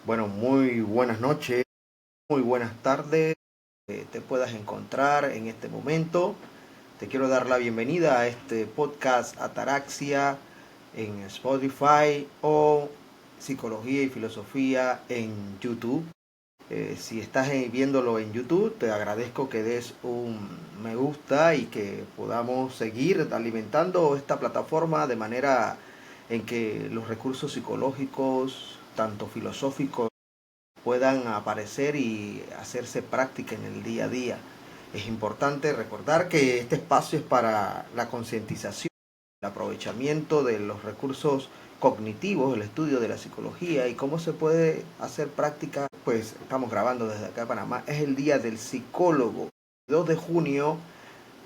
Bueno, muy buenas noches, muy buenas tardes. Te puedas encontrar en este momento. Te quiero dar la bienvenida a este podcast Ataraxia en Spotify o Psicología y Filosofía en YouTube. Si estás viéndolo en YouTube, te agradezco que des un me gusta y que podamos seguir alimentando esta plataforma de manera en que los recursos psicológicos, tanto filosóficos, puedan aparecer y hacerse práctica en el día a día. Es importante recordar que este espacio es para la concientización, el aprovechamiento de los recursos cognitivos, el estudio de la psicología y cómo se puede hacer práctica. Pues estamos grabando desde acá de Panamá. Es el Día del Psicólogo. El 2 de junio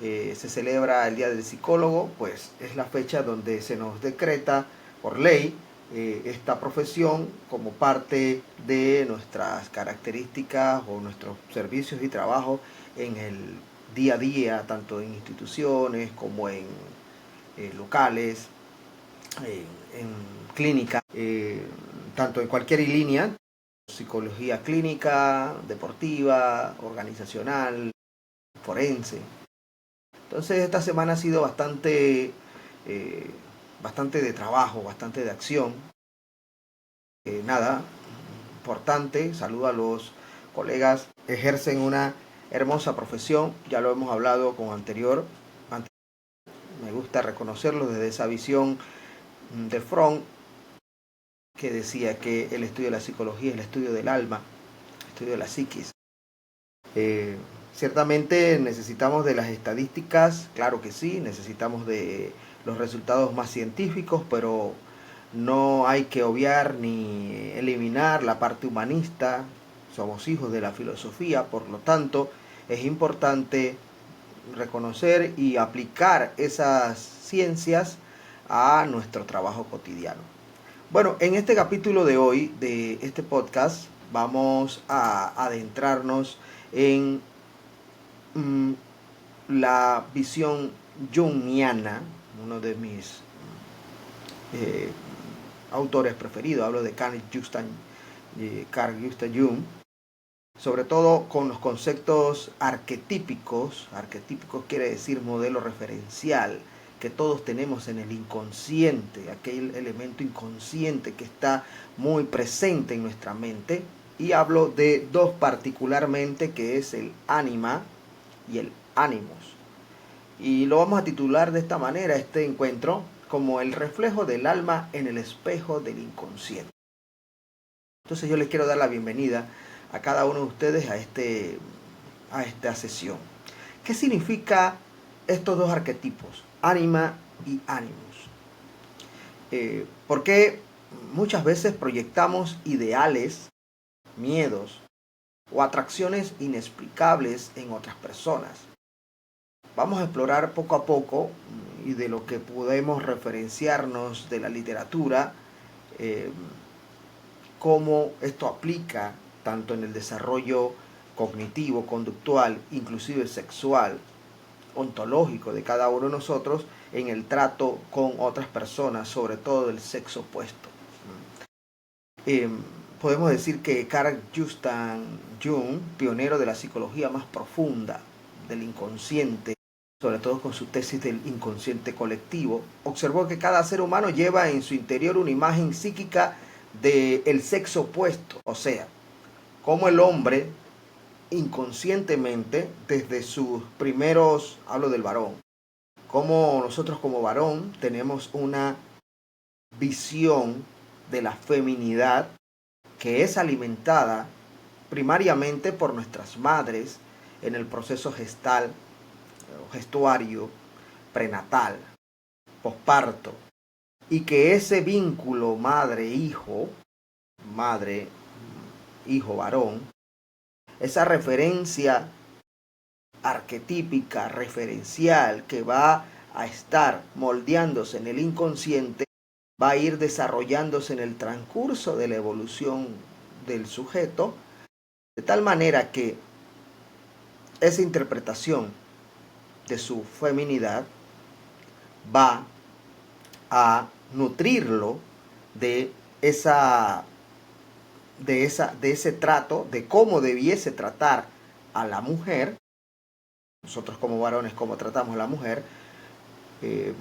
se celebra el Día del Psicólogo, pues es la fecha donde se nos decreta por ley esta profesión como parte de nuestras características o nuestros servicios y trabajos en el día a día, tanto en instituciones como en locales, en clínicas, tanto en cualquier línea, psicología clínica, deportiva, organizacional, forense. Entonces esta semana ha sido bastante de trabajo, bastante de acción. Nada, importante, saludo a los colegas, ejercen una hermosa profesión, ya lo hemos hablado con anterior, me gusta reconocerlo desde esa visión de Fromm, que decía que el estudio de la psicología es el estudio del alma, el estudio de la psiquis. Eh, Ciertamente necesitamos de las estadísticas, claro que sí, necesitamos de los resultados más científicos, pero no hay que obviar ni eliminar la parte humanista. Somos hijos de la filosofía, por lo tanto es importante reconocer y aplicar esas ciencias a nuestro trabajo cotidiano. Bueno, en este capítulo de hoy de este podcast vamos a adentrarnos en mm, la visión junguiana, uno de mis eh, autores preferidos, hablo de Carl Gustav Jung, sobre todo con los conceptos arquetípicos. Arquetípicos quiere decir modelo referencial, que todos tenemos en el inconsciente, aquel elemento inconsciente que está muy presente en nuestra mente. Y hablo de dos particularmente, que es el ánima y el ánimos. Y lo vamos a titular de esta manera, este encuentro, como el reflejo del alma en el espejo del inconsciente. Entonces yo les quiero dar la bienvenida a cada uno de ustedes a esta sesión. ¿Qué significa estos dos arquetipos, ánima y ánimos? Porque muchas veces proyectamos ideales, miedos o atracciones inexplicables en otras personas. Vamos a explorar poco a poco y de lo que podemos referenciarnos de la literatura, eh, cómo esto aplica tanto en el desarrollo cognitivo, conductual, inclusive sexual, ontológico de cada uno de nosotros en el trato con otras personas, sobre todo del sexo opuesto. Eh, Podemos decir que Carl Gustav Jung, pionero de la psicología más profunda del inconsciente, sobre todo con su tesis del inconsciente colectivo, observó que cada ser humano lleva en su interior una imagen psíquica del sexo opuesto, o sea, cómo el hombre inconscientemente, desde sus primeros, hablo del varón, cómo nosotros como varón tenemos una visión de la feminidad que es alimentada primariamente por nuestras madres en el proceso gestal, gestuario, prenatal, posparto, y que ese vínculo madre-hijo, madre-hijo varón, esa referencia arquetípica, referencial, que va a estar moldeándose en el inconsciente, va a ir desarrollándose en el transcurso de la evolución del sujeto, de tal manera que esa interpretación de su feminidad va a nutrirlo de esa de ese trato, de cómo debiese tratar a la mujer, nosotros como varones, cómo tratamos a la mujer, eh,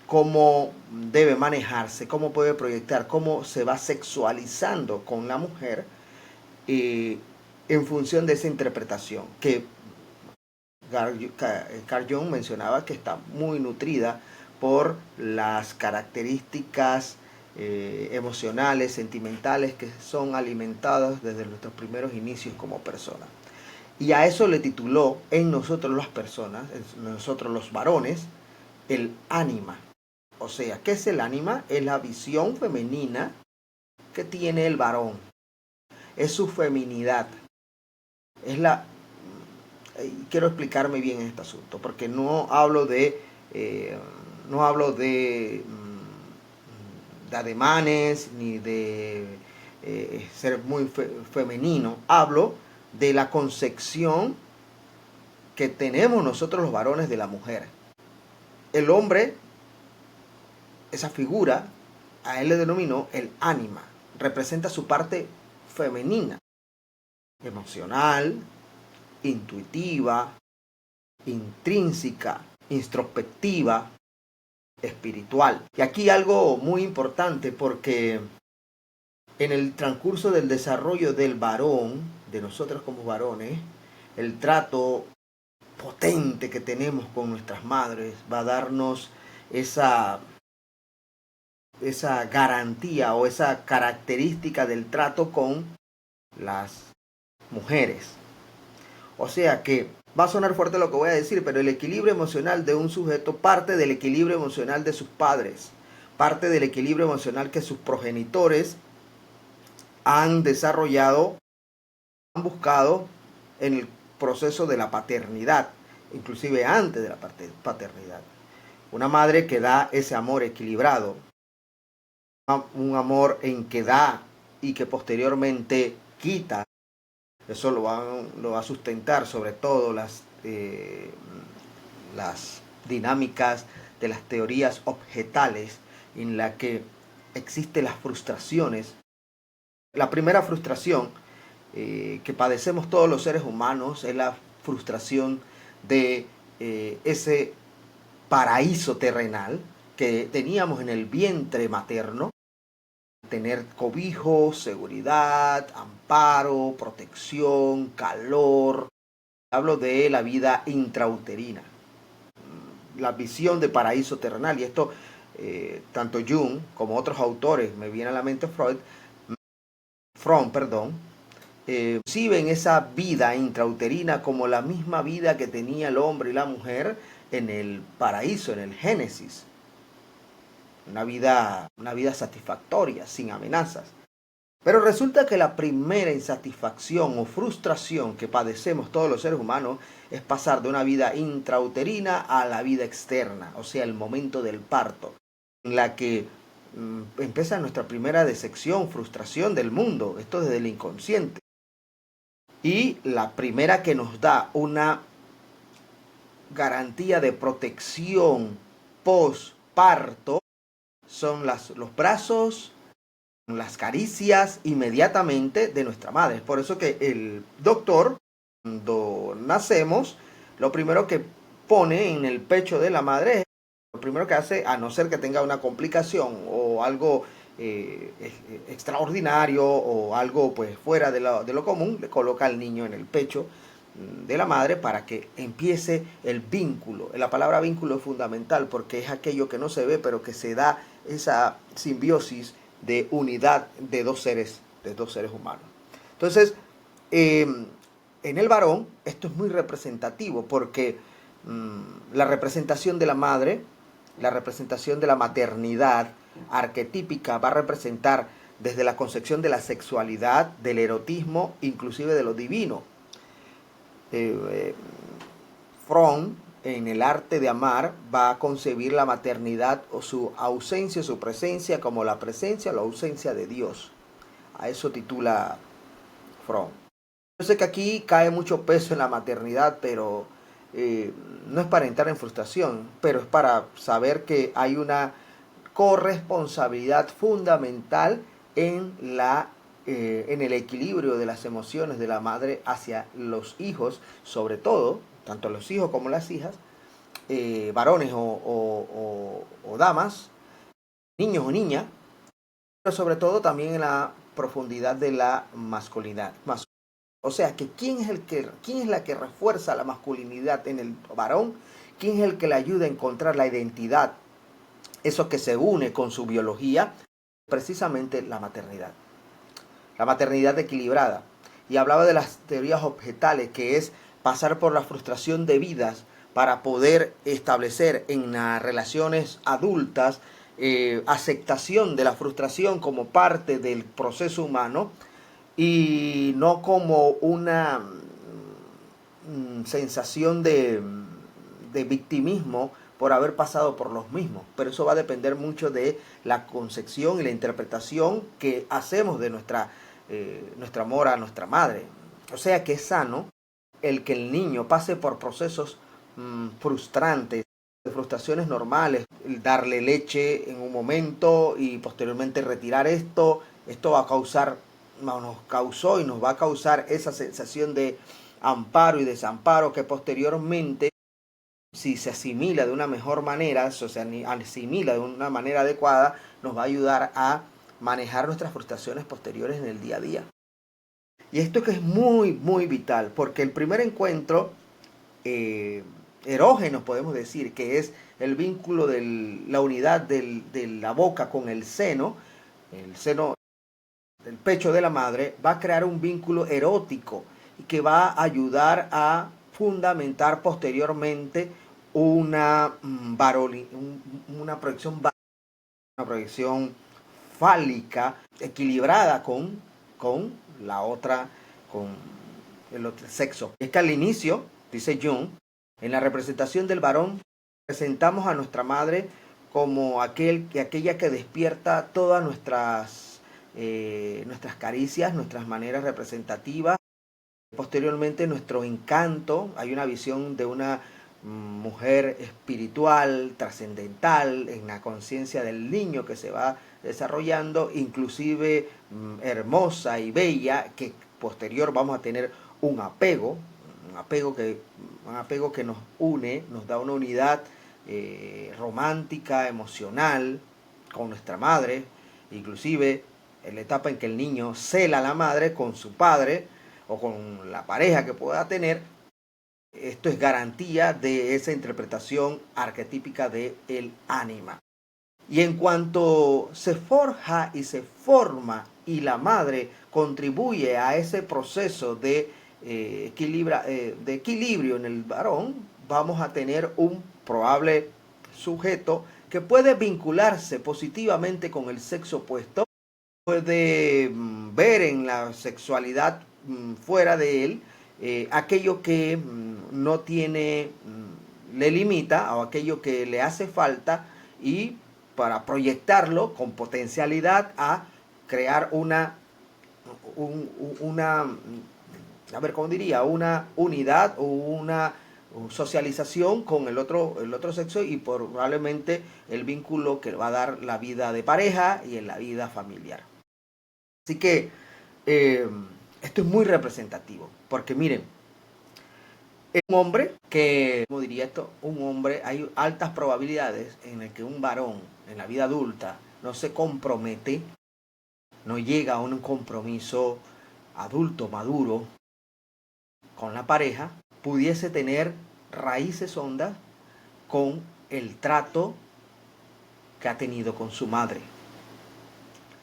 cómo debe manejarse, cómo puede proyectar, cómo se va sexualizando con la mujer en función de esa interpretación que Carl Jung mencionaba que está muy nutrida por las características emocionales, sentimentales que son alimentadas desde nuestros primeros inicios como personas. Y a eso le tituló en nosotros las personas, en nosotros los varones, el ánima. O sea, ¿qué es el ánima? Es la visión femenina que tiene el varón. Es su feminidad. Es la... Quiero explicarme bien en este asunto, porque no hablo de... no hablo de ademanes ni de ser muy femenino. Hablo de la concepción que tenemos nosotros los varones de la mujer. El hombre, esa figura, a él le denominó el ánima. Representa su parte femenina, emocional, intuitiva, intrínseca, introspectiva, espiritual. Y aquí algo muy importante, porque en el transcurso del desarrollo del varón, de nosotros como varones, el trato potente que tenemos con nuestras madres va a darnos esa garantía o esa característica del trato con las mujeres. O sea que va a sonar fuerte lo que voy a decir, pero el equilibrio emocional de un sujeto parte del equilibrio emocional de sus padres, parte del equilibrio emocional que sus progenitores han desarrollado, han buscado en el proceso de la paternidad, inclusive antes de la paternidad. Una madre que da ese amor equilibrado, un amor en que da y que posteriormente quita, eso lo va a sustentar sobre todo las dinámicas de las teorías objetales, en la que existen las frustraciones. La primera frustración que padecemos todos los seres humanos es la frustración de ese paraíso terrenal que teníamos en el vientre materno, tener cobijo, seguridad, amparo, protección, calor. Hablo de la vida intrauterina, la visión de paraíso terrenal. Y esto, tanto Jung como otros autores, me viene a la mente Fromm, conciben esa vida intrauterina como la misma vida que tenía el hombre y la mujer en el paraíso, en el Génesis. Una vida satisfactoria, sin amenazas. Pero resulta que la primera insatisfacción o frustración que padecemos todos los seres humanos es pasar de una vida intrauterina a la vida externa, o sea, el momento del parto, en la que empieza nuestra primera decepción, frustración del mundo, esto desde el inconsciente. Y la primera que nos da una garantía de protección post-parto son los brazos, las caricias inmediatamente de nuestra madre. Es por eso que el doctor, cuando nacemos, lo primero que pone en el pecho de la madre, lo primero que hace, a no ser que tenga una complicación o algo extraordinario o algo pues fuera de lo común, le coloca al niño en el pecho de la madre para que empiece el vínculo. La palabra vínculo es fundamental porque es aquello que no se ve, pero que se da esa simbiosis de unidad de dos seres humanos. Entonces, en el varón esto es muy representativo porque la representación de la madre, la representación de la maternidad arquetípica va a representar desde la concepción de la sexualidad, del erotismo, inclusive de lo divino. Fromm, en el arte de amar, va a concebir la maternidad o su ausencia, su presencia, como la presencia o la ausencia de Dios. A eso titula Fromm. Yo sé que aquí cae mucho peso en la maternidad, pero no es para entrar en frustración, pero es para saber que hay una corresponsabilidad fundamental en la en el equilibrio de las emociones de la madre hacia los hijos, sobre todo, tanto los hijos como las hijas, varones o damas, niños o niñas, pero sobre todo también en la profundidad de la masculinidad. O sea, que quién es la que refuerza la masculinidad en el varón, quién es el que le ayuda a encontrar la identidad, eso que se une con su biología, precisamente la maternidad equilibrada. Y hablaba de las teorías objetales, que es pasar por la frustración de vidas para poder establecer en las relaciones adultas aceptación de la frustración como parte del proceso humano y no como una sensación de victimismo por haber pasado por los mismos. Pero eso va a depender mucho de la concepción y la interpretación que hacemos de nuestro amor a nuestra madre. O sea que es sano el que el niño pase por procesos frustrantes, de frustraciones normales, darle leche en un momento y posteriormente retirar esto va a causar, nos causó y nos va a causar esa sensación de amparo y desamparo que posteriormente, si se asimila de una mejor manera, o sea, asimila de una manera adecuada, nos va a ayudar a manejar nuestras frustraciones posteriores en el día a día. Y esto que es muy, muy vital, porque el primer encuentro erógeno, podemos decir, que es el vínculo de la unidad de la boca con el seno del pecho de la madre, va a crear un vínculo erótico y que va a ayudar a fundamentar posteriormente una, una proyección fálica equilibrada con la otra, con el otro sexo. Es que al inicio, dice Jung, en la representación del varón, presentamos a nuestra madre como aquella que despierta todas nuestras caricias, nuestras maneras representativas. Posteriormente nuestro encanto, hay una visión de una mujer espiritual, trascendental, en la conciencia del niño que se va desarrollando, inclusive hermosa y bella, que posterior vamos a tener un apego, un apego que nos une, nos da una unidad romántica, emocional con nuestra madre, inclusive en la etapa en que el niño cela a la madre con su padre o con la pareja que pueda tener. Esto es garantía de esa interpretación arquetípica de el ánima. Y en cuanto se forja y se forma y la madre contribuye a ese proceso de equilibrio en el varón, vamos a tener un probable sujeto que puede vincularse positivamente con el sexo opuesto, puede ver en la sexualidad fuera de él aquello que no tiene, le limita o aquello que le hace falta y para proyectarlo con potencialidad a crear una a ver, ¿cómo diría? Una unidad o una socialización con el otro sexo y probablemente el vínculo que va a dar la vida de pareja y en la vida familiar. Así que esto es muy representativo, porque miren, un hombre que, ¿cómo diría esto? Un hombre, hay altas probabilidades en el que un varón en la vida adulta no se compromete, no llega a un compromiso adulto, maduro con la pareja, pudiese tener raíces hondas con el trato que ha tenido con su madre,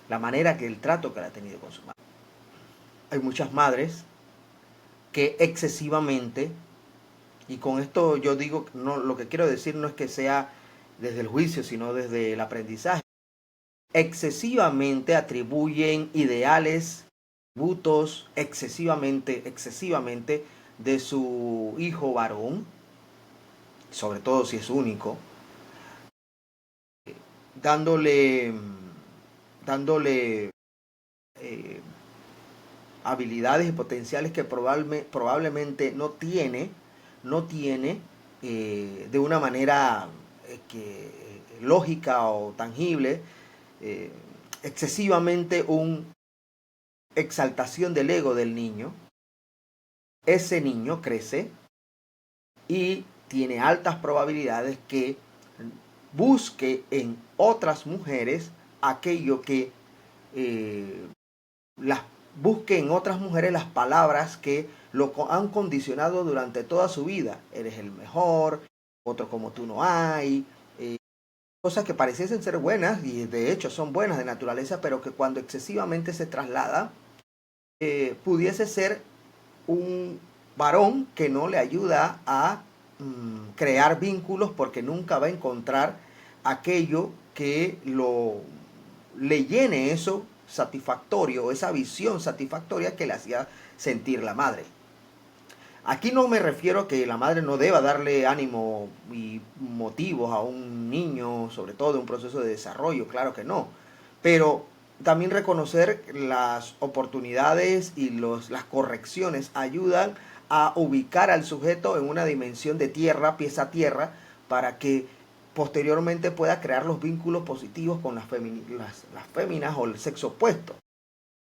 la manera que el trato que ha tenido con su madre. Hay muchas madres que excesivamente, y con esto yo digo, no, lo que quiero decir no es que sea desde el juicio, sino desde el aprendizaje, excesivamente atribuyen ideales, tributos, excesivamente de su hijo varón, sobre todo si es único, dándole, dándole habilidades y potenciales que probablemente no tiene de una manera lógica o tangible, excesivamente exaltación del ego del niño, ese niño crece y tiene altas probabilidades que busque en otras mujeres aquello que las busque en otras mujeres las palabras que lo han condicionado durante toda su vida. Eres el mejor, otro como tú no hay, cosas que pareciesen ser buenas y de hecho son buenas de naturaleza, pero que cuando excesivamente se traslada, pudiese ser un varón que no le ayuda a crear vínculos porque nunca va a encontrar aquello que le llene eso satisfactorio, esa visión satisfactoria que le hacía sentir la madre. Aquí no me refiero a que la madre no deba darle ánimo y motivos a un niño, sobre todo en un proceso de desarrollo, claro que no. Pero también reconocer las oportunidades y las correcciones ayudan a ubicar al sujeto en una dimensión de tierra, pies a tierra, para que posteriormente pueda crear los vínculos positivos con las féminas o el sexo opuesto.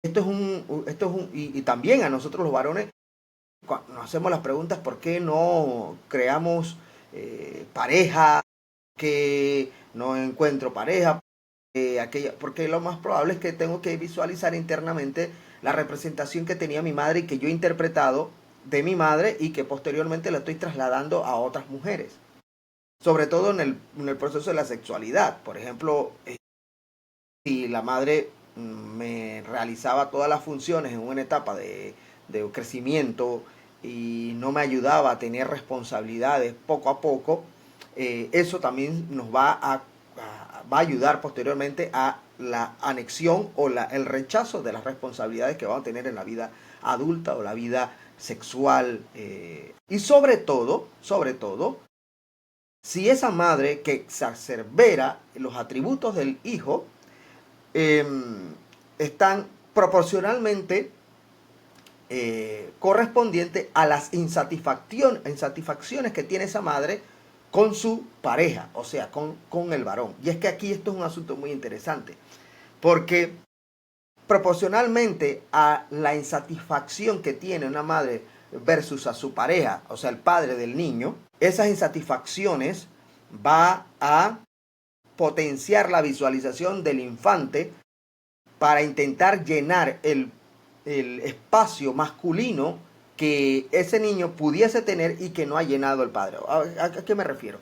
Y también a nosotros los varones nos hacemos las preguntas por qué no creamos pareja, que no encuentro pareja, porque lo más probable es que tengo que visualizar internamente la representación que tenía mi madre y que yo he interpretado de mi madre y que posteriormente la estoy trasladando a otras mujeres. Sobre todo en el proceso de la sexualidad. Por ejemplo, si la madre me realizaba todas las funciones en una etapa de crecimiento y no me ayudaba a tener responsabilidades poco a poco, eso también nos va a ayudar posteriormente a la anexión o el rechazo de las responsabilidades que vamos a tener en la vida adulta o la vida sexual. Y sobre todo, si esa madre que exacerbera los atributos del hijo, están proporcionalmente correspondientes a las insatisfacciones que tiene esa madre con su pareja, o sea, con el varón. Y es que aquí esto es un asunto muy interesante, porque proporcionalmente a la insatisfacción que tiene una madre versus a su pareja, o sea, el padre del niño, esas insatisfacciones va a potenciar la visualización del infante para intentar llenar el espacio masculino que ese niño pudiese tener y que no ha llenado el padre. ¿A qué me refiero?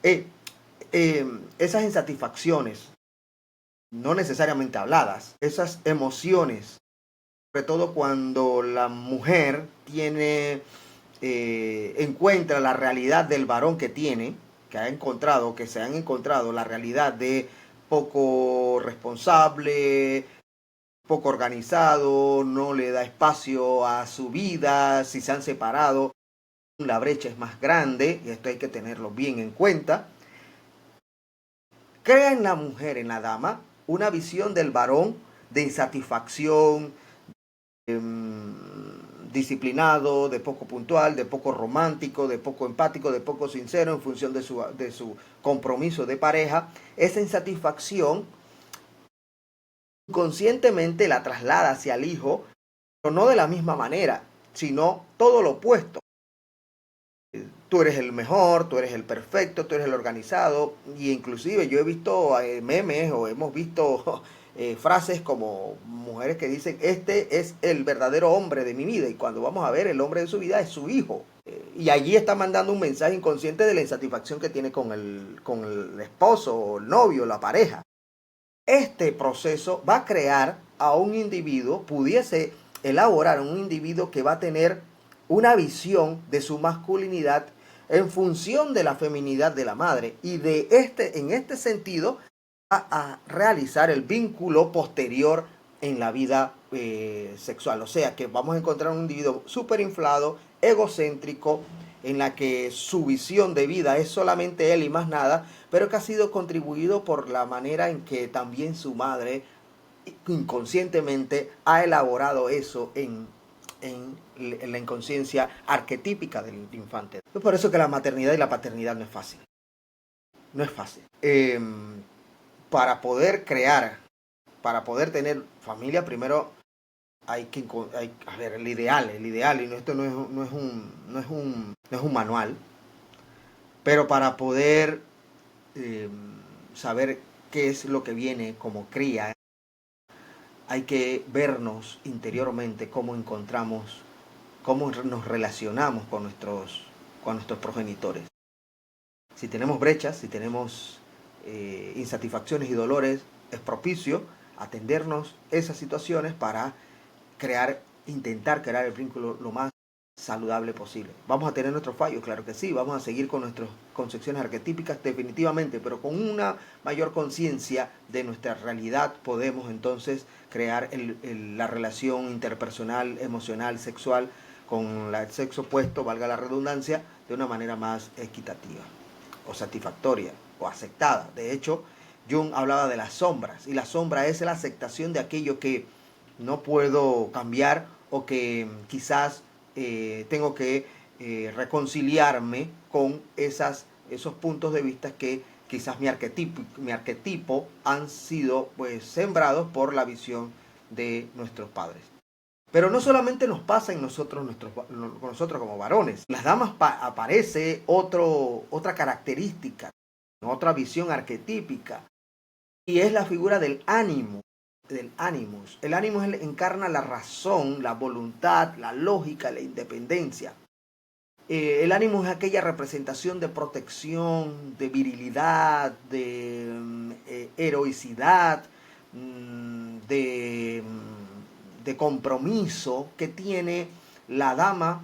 Esas insatisfacciones, no necesariamente habladas, esas emociones, sobre todo cuando la mujer encuentra la realidad del varón que tiene, que se han encontrado la realidad de poco responsable, poco organizado, no le da espacio a su vida, si se han separado, la brecha es más grande, y esto hay que tenerlo bien en cuenta. Crea en la mujer, en la dama, una visión del varón de insatisfacción, disciplinado, de poco puntual, de poco romántico, de poco empático, de poco sincero en función de su compromiso de pareja. Esa insatisfacción inconscientemente la traslada hacia el hijo, pero no de la misma manera, sino todo lo opuesto. Tú eres el mejor, tú eres el perfecto, tú eres el organizado, y inclusive yo he visto memes o hemos visto frases como mujeres que dicen, este es el verdadero hombre de mi vida, y cuando vamos a ver, el hombre de su vida es su hijo. Y allí está mandando un mensaje inconsciente de la insatisfacción que tiene con el esposo, o el novio, la pareja. Este proceso va a crear a un individuo, pudiese elaborar un individuo que va a tener una visión de su masculinidad en función de la feminidad de la madre, y en este sentido va a realizar el vínculo posterior en la vida sexual. O sea que vamos a encontrar un individuo súper inflado, egocéntrico, en la que su visión de vida es solamente él y más nada, pero que ha sido contribuido por la manera en que también su madre inconscientemente ha elaborado eso en la inconsciencia arquetípica del infante. Es por eso que la maternidad y la paternidad no es fácil. No es fácil. Para poder tener familia, primero a ver, el ideal, y esto no es un manual, pero para poder eh, saber qué es lo que viene como cría, hay que vernos interiormente cómo nos relacionamos con nuestros progenitores. Si tenemos brechas, si tenemos insatisfacciones y dolores, es propicio atendernos esas situaciones para intentar crear el vínculo lo más saludable posible. Vamos a tener nuestros fallos, claro que sí, vamos a seguir con nuestras concepciones arquetípicas definitivamente, pero con una mayor conciencia de nuestra realidad podemos entonces crear la relación interpersonal, emocional, sexual con el sexo opuesto, valga la redundancia, de una manera más equitativa o satisfactoria o aceptada. De hecho, Jung hablaba de las sombras, y la sombra es la aceptación de aquello que no puedo cambiar o que quizás tengo que reconciliarme con esos puntos de vista que quizás mi arquetipo han sido pues sembrados por la visión de nuestros padres. Pero no solamente nos pasa en nosotros como varones. En las damas aparece otra característica, otra visión arquetípica, y es la figura del ánimo, del animus. El animus encarna la razón, la voluntad, la lógica, la independencia. El ánimo es aquella representación de protección, de virilidad, de heroicidad, de compromiso que tiene la dama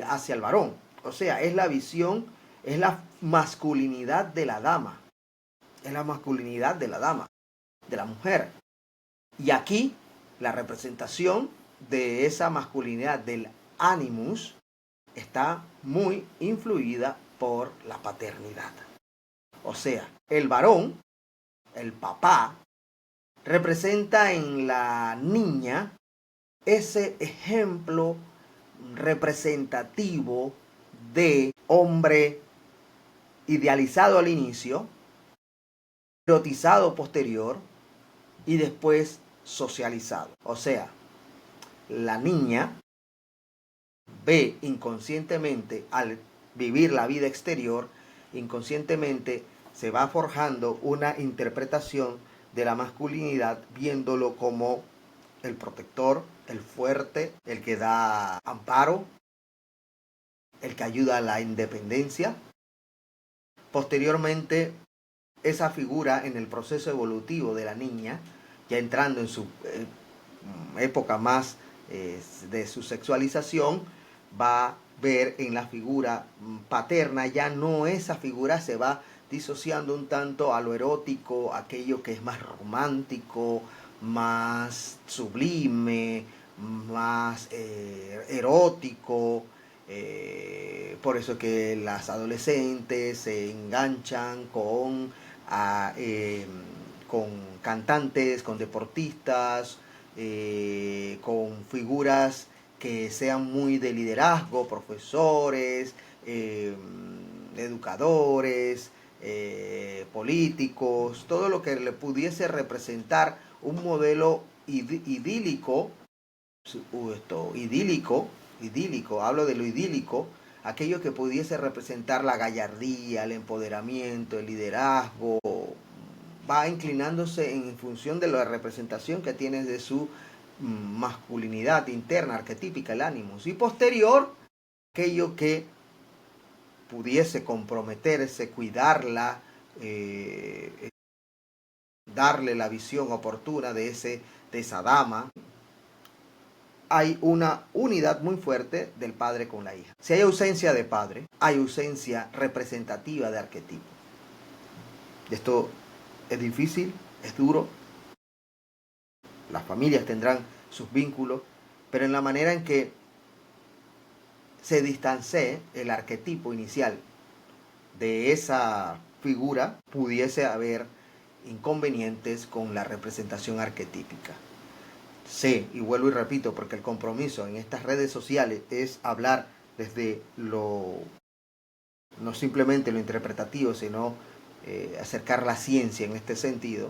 hacia el varón. O sea, es la visión, es la masculinidad de la dama. Es la masculinidad de la dama, de la mujer. Y aquí la representación de esa masculinidad del animus está muy influida por la paternidad. O sea, el varón, el papá, representa en la niña ese ejemplo representativo de hombre idealizado al inicio, erotizado posterior y después socializado. O sea, la niña ve inconscientemente, al vivir la vida exterior, inconscientemente se va forjando una interpretación de la masculinidad, viéndolo como el protector, el fuerte, el que da amparo, el que ayuda a la independencia. Posteriormente, esa figura en el proceso evolutivo de la niña, ya entrando en su época más de su sexualización, va a ver en la figura paterna, ya no esa figura se va disociando un tanto a lo erótico, aquello que es más romántico, más sublime, más erótico. Por eso que las adolescentes se enganchan con cantantes, con deportistas, con figuras que sean muy de liderazgo, profesores, educadores, políticos, todo lo que le pudiese representar un modelo idílico, hablo de lo idílico, aquello que pudiese representar la gallardía, el empoderamiento, el liderazgo, va inclinándose en función de la representación que tiene de su masculinidad interna, arquetípica, el ánimos. Y posterior, aquello que pudiese comprometerse, cuidarla, darle la visión oportuna de esa dama. Hay una unidad muy fuerte del padre con la hija. Si hay ausencia de padre, hay ausencia representativa de arquetipo. Esto es difícil, es duro. Las familias tendrán sus vínculos, pero en la manera en que se distancie el arquetipo inicial de esa figura, pudiese haber inconvenientes con la representación arquetípica. Sí, y vuelvo y repito, porque el compromiso en estas redes sociales es hablar desde no simplemente lo interpretativo, sino acercar la ciencia en este sentido.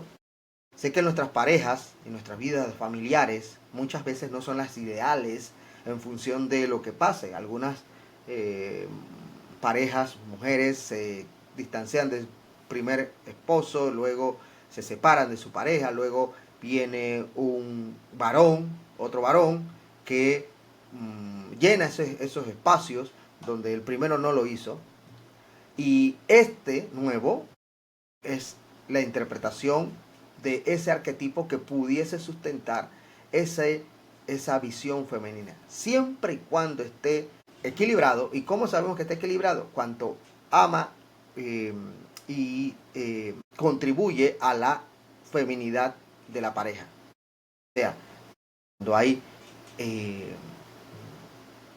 Sé que nuestras parejas y nuestras vidas familiares muchas veces no son las ideales en función de lo que pase. Algunas parejas, mujeres, se distancian del primer esposo, luego se separan de su pareja, luego viene un varón, otro varón, que llena esos espacios donde el primero no lo hizo. Y este nuevo es la interpretación de ese arquetipo que pudiese sustentar esa visión femenina, siempre y cuando esté equilibrado. ¿Y cómo sabemos que está equilibrado? Cuanto ama y contribuye a la feminidad de la pareja. O sea, cuando hay, eh,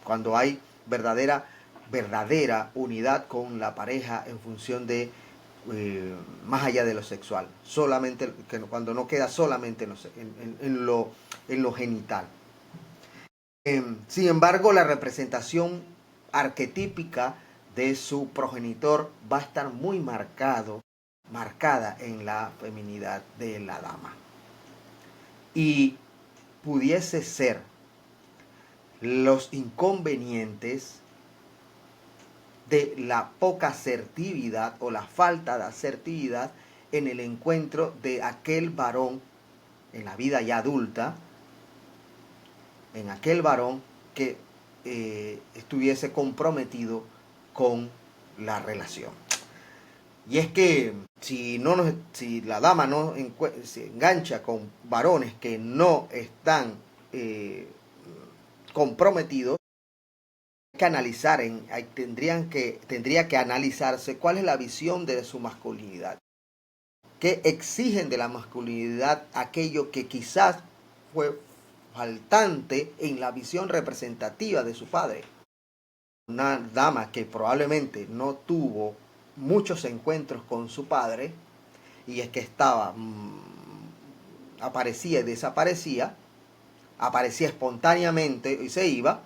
cuando hay verdadera unidad con la pareja en función de más allá de lo sexual, solamente cuando no queda solamente en lo genital. Sin embargo, la representación arquetípica de su progenitor va a estar muy marcada en la feminidad de la dama. Y pudiese ser los inconvenientes de la poca asertividad o la falta de asertividad en el encuentro de aquel varón en la vida ya adulta, en aquel varón que estuviese comprometido con la relación. Y es que si la dama no se engancha con varones que no están comprometidos, que analizar, tendría que analizarse cuál es la visión de su masculinidad. ¿Qué exigen de la masculinidad aquello que quizás fue faltante en la visión representativa de su padre? Una dama que probablemente no tuvo muchos encuentros con su padre, y es que estaba, aparecía y desaparecía, aparecía espontáneamente y se iba.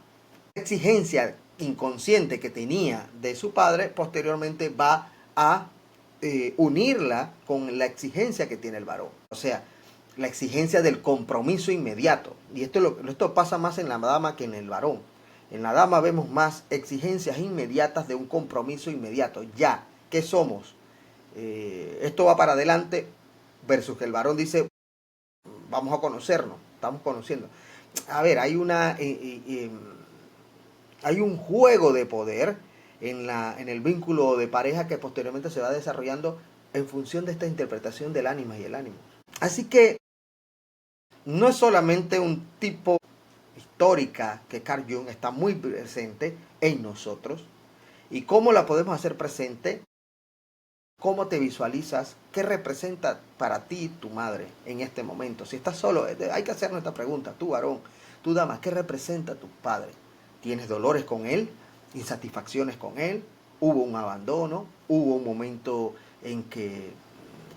La exigencia inconsciente que tenía de su padre posteriormente va a unirla con la exigencia que tiene el varón. O sea, la exigencia del compromiso inmediato. Y esto pasa más en la dama que en el varón. En la dama vemos más exigencias inmediatas de un compromiso inmediato. Ya, ¿qué somos? Esto va para adelante, versus que el varón dice, vamos a conocernos, estamos conociendo. A ver, hay un juego de poder en el vínculo de pareja que posteriormente se va desarrollando en función de esta interpretación del ánima y el ánimo. Así que no es solamente un tipo histórica que Carl Jung está muy presente en nosotros. ¿Y cómo la podemos hacer presente? ¿Cómo te visualizas? ¿Qué representa para ti tu madre en este momento? Si estás solo, hay que hacernos esta pregunta. Tú, varón, tú, dama, ¿qué representa tu padre? ¿Tienes dolores con él? ¿Insatisfacciones con él? ¿Hubo un abandono? ¿Hubo un momento en que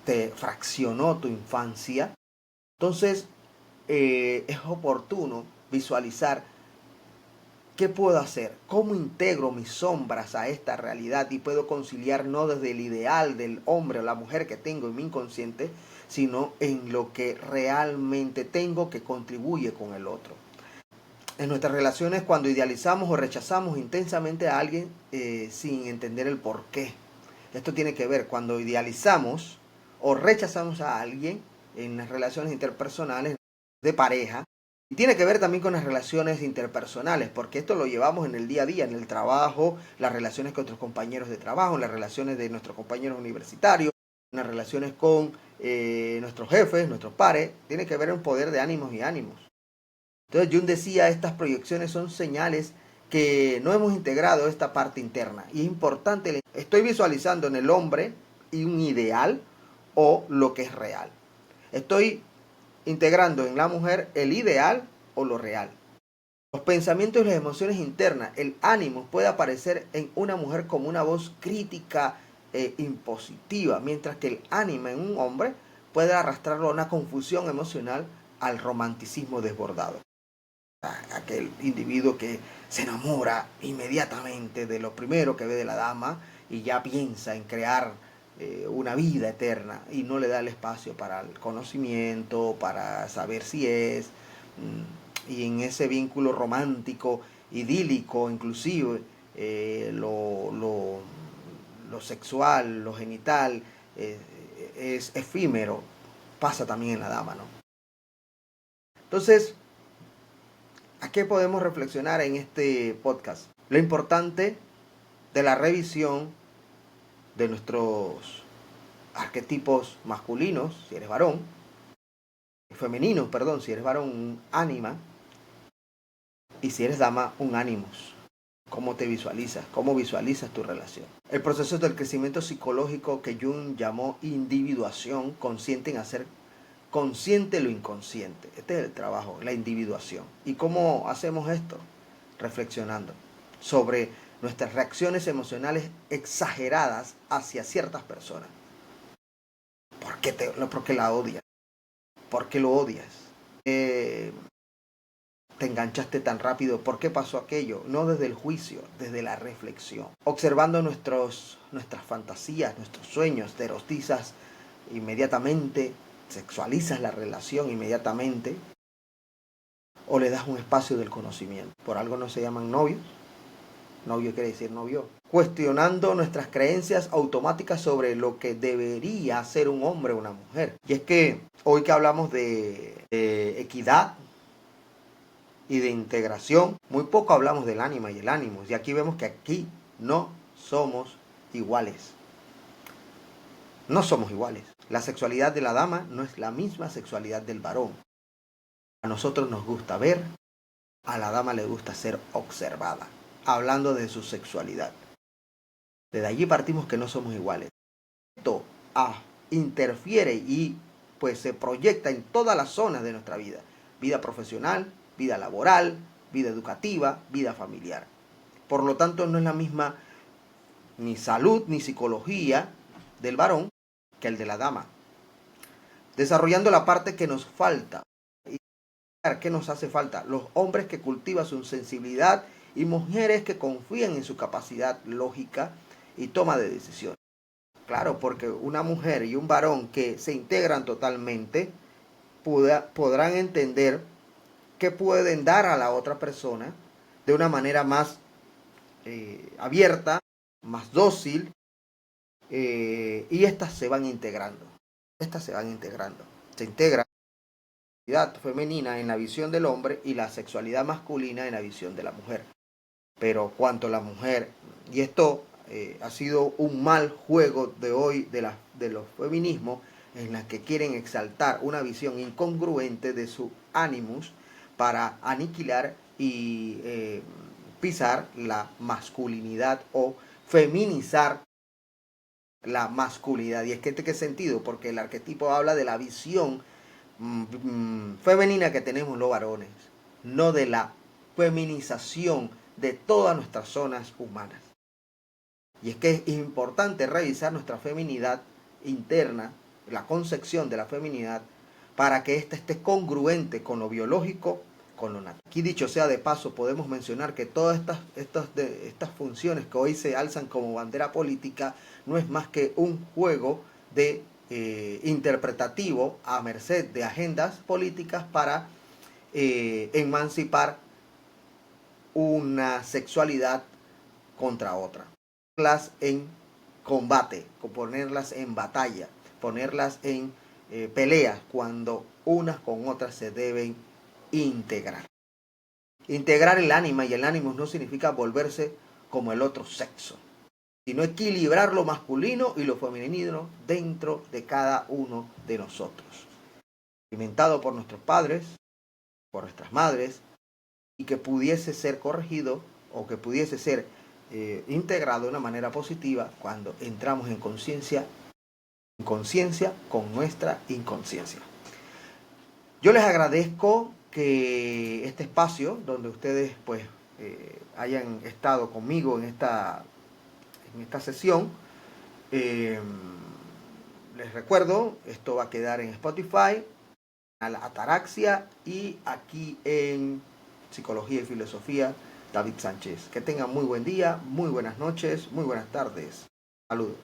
te fraccionó tu infancia? Entonces, es oportuno visualizar qué puedo hacer, cómo integro mis sombras a esta realidad y puedo conciliar no desde el ideal del hombre o la mujer que tengo en mi inconsciente, sino en lo que realmente tengo que contribuye con el otro. En nuestras relaciones, cuando idealizamos o rechazamos intensamente a alguien sin entender el por qué. Esto tiene que ver cuando idealizamos o rechazamos a alguien en las relaciones interpersonales de pareja. Y tiene que ver también con las relaciones interpersonales, porque esto lo llevamos en el día a día, en el trabajo, las relaciones con otros compañeros de trabajo, las relaciones de nuestros compañeros universitarios, las relaciones con nuestros jefes, nuestros pares. Tiene que ver un poder de ánimos y ánimos. Entonces Jung decía, estas proyecciones son señales que no hemos integrado esta parte interna. Y es importante, estoy visualizando en el hombre y un ideal o lo que es real. Estoy integrando en la mujer el ideal o lo real. Los pensamientos y las emociones internas, el ánimo puede aparecer en una mujer como una voz crítica e impositiva, mientras que el ánimo en un hombre puede arrastrarlo a una confusión emocional, al romanticismo desbordado. Aquel individuo que se enamora inmediatamente de lo primero que ve de la dama y ya piensa en crear una vida eterna y no le da el espacio para el conocimiento, para saber si es, y en ese vínculo romántico, idílico, inclusive, lo sexual, lo genital, es efímero, pasa también en la dama, ¿no? Entonces, ¿a qué podemos reflexionar en este podcast? Lo importante de la revisión de nuestros arquetipos masculinos, si eres varón, femeninos, perdón, si eres varón, un ánima, y si eres dama, un ánimos. ¿Cómo te visualizas? ¿Cómo visualizas tu relación? El proceso del crecimiento psicológico que Jung llamó individuación, consciente en hacer consciente lo inconsciente. Este es el trabajo, la individuación. ¿Y cómo hacemos esto? Reflexionando sobre nuestras reacciones emocionales exageradas hacia ciertas personas. ¿Por qué la odias? ¿Por qué lo odias? Te enganchaste tan rápido, ¿por qué pasó aquello? No desde el juicio, desde la reflexión. Observando nuestras fantasías, nuestros sueños, te erotizas inmediatamente, sexualizas la relación inmediatamente, o le das un espacio del conocimiento. Por algo no se llaman novios. Novio quiere decir novio. Cuestionando nuestras creencias automáticas sobre lo que debería ser un hombre o una mujer. Y es que hoy que hablamos de equidad y de integración, muy poco hablamos del ánima y el ánimo. Y aquí vemos que aquí no somos iguales. No somos iguales. La sexualidad de la dama no es la misma sexualidad del varón. A nosotros nos gusta ver, a la dama le gusta ser observada, hablando de su sexualidad. Desde allí partimos que no somos iguales. Esto interfiere y pues se proyecta en todas las zonas de nuestra vida. Vida profesional, vida laboral, vida educativa, vida familiar. Por lo tanto, no es la misma ni salud ni psicología del varón que el de la dama. Desarrollando la parte que nos falta. ¿Qué nos hace falta? Los hombres que cultivan su sensibilidad y mujeres que confían en su capacidad lógica y toma de decisiones. Claro, porque una mujer y un varón que se integran totalmente podrán entender qué pueden dar a la otra persona de una manera más abierta, más dócil, y estas se van integrando. Se integra la sexualidad femenina en la visión del hombre y la sexualidad masculina en la visión de la mujer. Pero cuanto la mujer, y esto ha sido un mal juego de hoy de los feminismos, en las que quieren exaltar una visión incongruente de su animus para aniquilar y pisar la masculinidad o feminizar la masculinidad. ¿Y es que en qué sentido? Porque el arquetipo habla de la visión femenina que tenemos los varones, no de la feminización de todas nuestras zonas humanas. Y es que es importante revisar nuestra feminidad interna, la concepción de la feminidad, para que ésta esté congruente con lo biológico, con lo natural. Aquí dicho sea de paso, podemos mencionar que todas estas funciones que hoy se alzan como bandera política no es más que un juego de interpretativo a merced de agendas políticas para emancipar una sexualidad contra otra. Ponerlas en combate, ponerlas en batalla, ponerlas en peleas cuando unas con otras se deben integrar. Integrar el ánima y el ánimo no significa volverse como el otro sexo, sino equilibrar lo masculino y lo femenino dentro de cada uno de nosotros. Alimentado por nuestros padres, por nuestras madres, y que pudiese ser corregido o que pudiese ser integrado de una manera positiva cuando entramos en conciencia con nuestra inconsciencia. Yo les agradezco que este espacio donde ustedes pues hayan estado conmigo en esta sesión. Les recuerdo, esto va a quedar en Spotify, a la Ataraxia y aquí en Psicología y Filosofía, David Sánchez. Que tengan muy buen día, muy buenas noches, muy buenas tardes. Saludos.